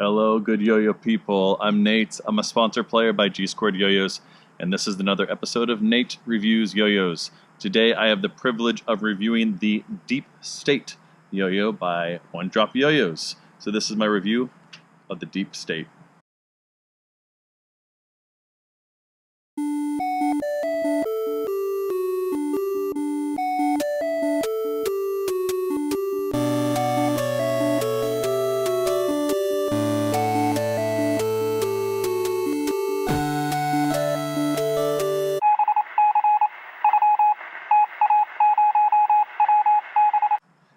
Hello, good yo-yo people. I'm Nate. I'm a sponsored player by Squared YoYos, and this is another episode of Nate Reviews Yo-Yos. Today, I have the privilege of reviewing the Deep State yo-yo by DropDeep. So this is my review of the Deep State.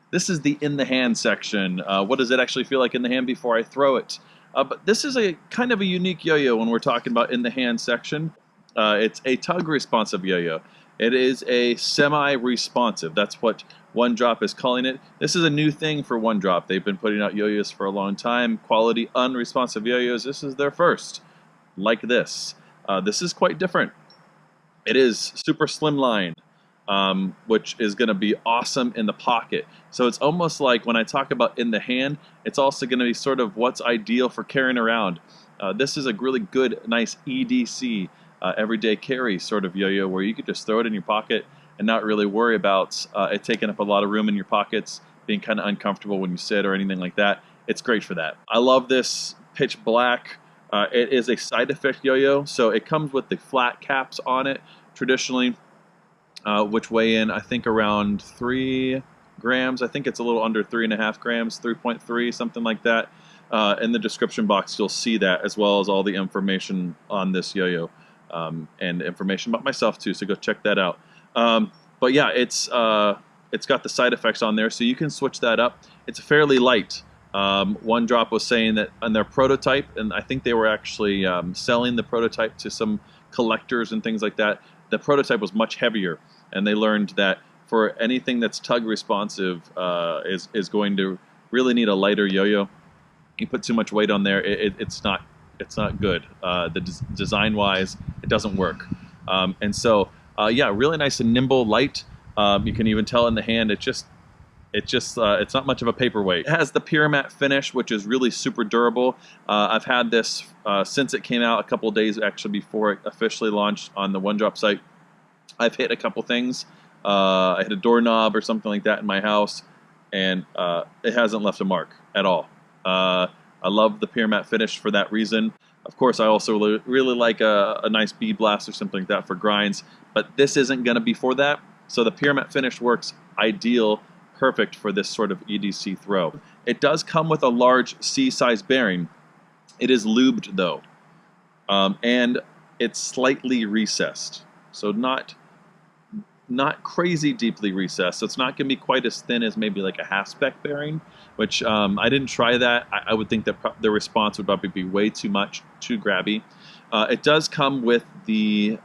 This is the in the hand section. What does it actually feel like in the hand before I throw it? But this is a kind of a unique yo-yo when we're talking about in the hand section. It's a tug responsive yo-yo. It is a semi-responsive. That's what OneDrop is calling it. This is a new thing for OneDrop. They've been putting out yo-yos for a long time. Quality unresponsive yo-yos. This is their first, like this. This is quite different. It is super slimline. Which is going to be awesome in the pocket. So it's almost like when I talk about in the hand, it's also going to be sort of what's ideal for carrying around. This is a really good, nice EDC, everyday carry sort of yo-yo where you could just throw it in your pocket and not really worry about it taking up a lot of room in your pockets, being kind of uncomfortable when you sit or anything like that. It's great for that. I love this pitch black. It is a side effect yo-yo, so it comes with the flat caps on it traditionally. Which weigh in, I think, around 3 grams. I think it's a little under 3.5 grams, 3.3, something like that. In the description box, you'll see that, as well as all the information on this yo-yo, and information about myself too. So go check that out. But yeah, it's got the side effects on there, so you can switch that up. It's fairly light. OneDrop was saying that on their prototype, and I think they were actually selling the prototype to some collectors and things like that. The prototype was much heavier, and they learned that for anything that's tug responsive is going to really need a lighter yo-yo. You put too much weight on there, it's not good. Design wise, it doesn't work. And so yeah, really nice and nimble, light. You can even tell in the hand. It's not much of a paperweight. It has the Pyramatte finish, which is really super durable. I've had this since it came out, a couple of days actually before it officially launched on the OneDrop site. I've hit a couple things. I hit a doorknob or something like that in my house, and it hasn't left a mark at all. I love the Pyramatte finish for that reason. Of course, I also really like a nice bead blast or something like that for grinds, but this isn't going to be for that. So the Pyramatte finish works perfect for this sort of EDC throw. It does come with a large C-size bearing. It is lubed though, and it's slightly recessed, so not crazy deeply recessed. So it's not going to be quite as thin as maybe like a half-spec bearing, which I didn't try that. I would think that the response would probably be way too much, too grabby. It does come with the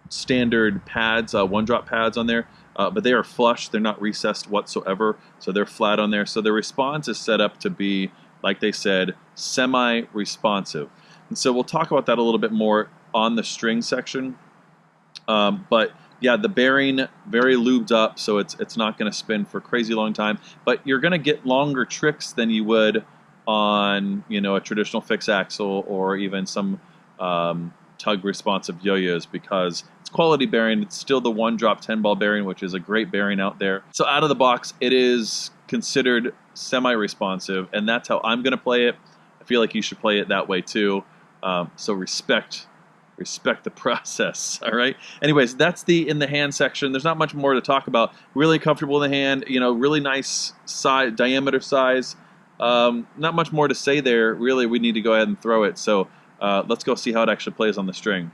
standard pads, OneDrop pads on there, but they are flush. They're not recessed whatsoever, so they're flat on there. So the response is set up to be, like they said, semi-responsive. And so we'll talk about that a little bit more on the string section. But yeah, the bearing very lubed up, so it's not going to spin for a crazy long time. But you're going to get longer tricks than you would on a traditional fixed axle or even some tug responsive yo-yos, because it's quality bearing. It's still the OneDrop 10-ball bearing, which is a great bearing out there. So out of the box, it is considered semi-responsive, and that's how I'm going to play it. I feel like you should play it that way too. So respect the process. All right. Anyways, that's the in the hand section. There's not much more to talk about. Really comfortable in the hand. Really nice size, diameter size. Not much more to say there. Really, we need to go ahead and throw it. So let's go see how it actually plays on the string.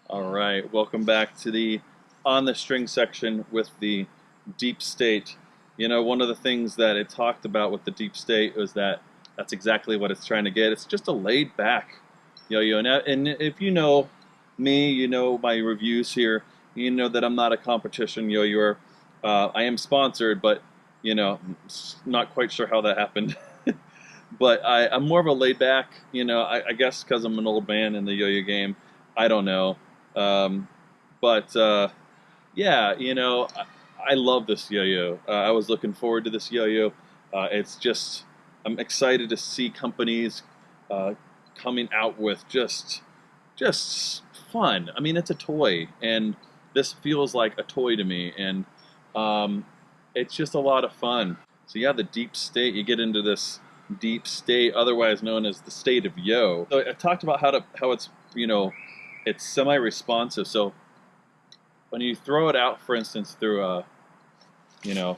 All right, welcome back to the on the string section with the Deep State. One of the things that it talked about with the Deep State was that that's exactly what it's trying to get. It's just a laid back yo-yo. And if you know me, you know my reviews here, you know that I'm not a competition yo-yoer. I am sponsored, but not quite sure how that happened. But I'm more of a laid back, I guess because I'm an old man in the yo-yo game. I don't know. Yeah, you know, I love this yo-yo. I was looking forward to this yo-yo. It's just, I'm excited to see companies coming out with just fun. I mean, it's a toy, and this feels like a toy to me, and it's just a lot of fun. So yeah, the deep state, you get into this deep state, otherwise known as the state of yo. So I talked about how it's, you know, it's semi-responsive. So when you throw it out, for instance, through a, you know,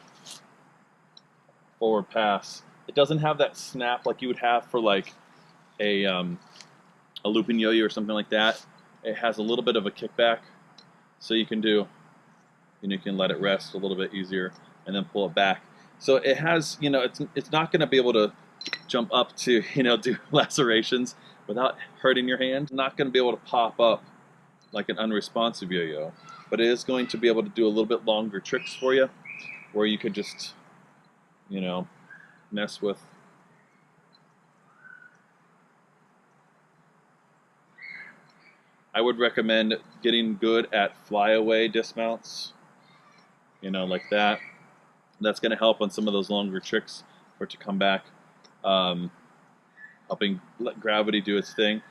forward pass, it doesn't have that snap like you would have for like a looping yo-yo or something like that. It has a little bit of a kickback, so you can do, and you can let it rest a little bit easier and then pull it back. So it has, you know, it's not going to be able to jump up to, you know, do lacerations without hurting your hand. It's not going to be able to pop up like an unresponsive yo-yo, but it is going to be able to do a little bit longer tricks for you, where you could just, you know, mess with. I would recommend getting good at flyaway dismounts, you know, like that. That's going to help on some of those longer tricks for it to come back, helping let gravity do its thing.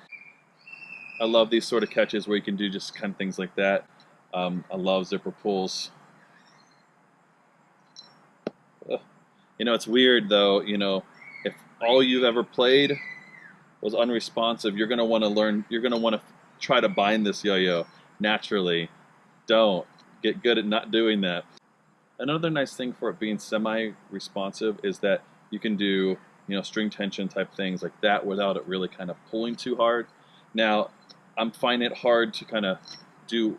I love these sort of catches where you can do just kind of things like that. I love zipper pulls. You know, it's weird though, you know, if all you've ever played was unresponsive, you're going to want to learn, you're going to want to try to bind this yo-yo naturally. Don't. Get good at not doing that. Another nice thing for it being semi-responsive is that you can do, you know, string tension type things like that without it really kind of pulling too hard. Now, I'm finding it hard to kind of do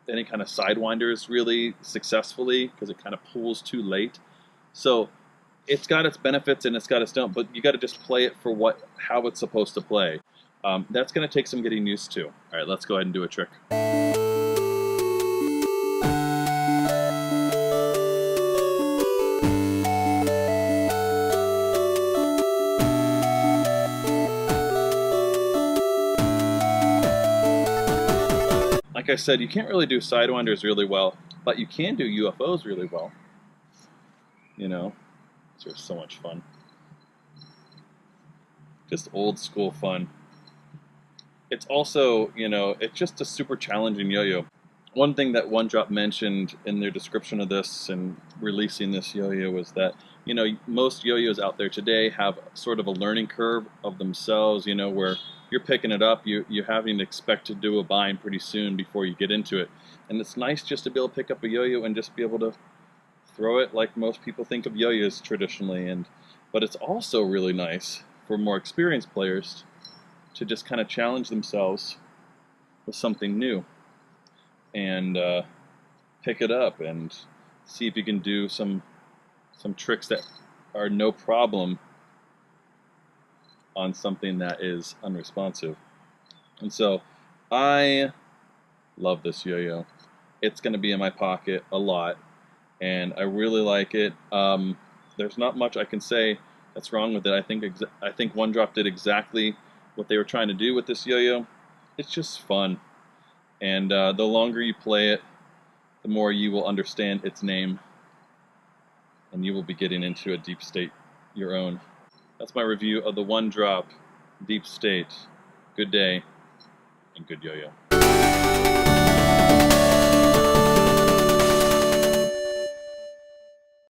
any kind of sidewinders really successfully because it kind of pulls too late. So it's got its benefits and it's got its don't, but you got to just play it for how it's supposed to play. That's going to take some getting used to. All right, let's go ahead and do a trick. Like I said, you can't really do sidewinders really well, but you can do UFOs really well. You know, these are so much fun. Just old school fun. It's also, you know, it's just a super challenging yo-yo. One thing that One Drop mentioned in their description of this and releasing this yo-yo was that, you know, most yo-yos out there today have sort of a learning curve of themselves, you know, where you're picking it up, you're having to expect to do a bind pretty soon before you get into it. And it's nice just to be able to pick up a yo-yo and just be able to throw it like most people think of yo-yos traditionally. But it's also really nice for more experienced players to just kind of challenge themselves with something new and pick it up and see if you can do some tricks that are no problem on something that is unresponsive. And so I love this yo-yo. It's going to be in my pocket a lot, and I really like it. There's not much I can say that's wrong with it. I think One Drop did exactly what they were trying to do with this yo-yo. It's just fun, and the longer you play it, the more you will understand its name, and you will be getting into a deep state your own. That's my review of the One Drop Deep State. Good day, and good yo-yo.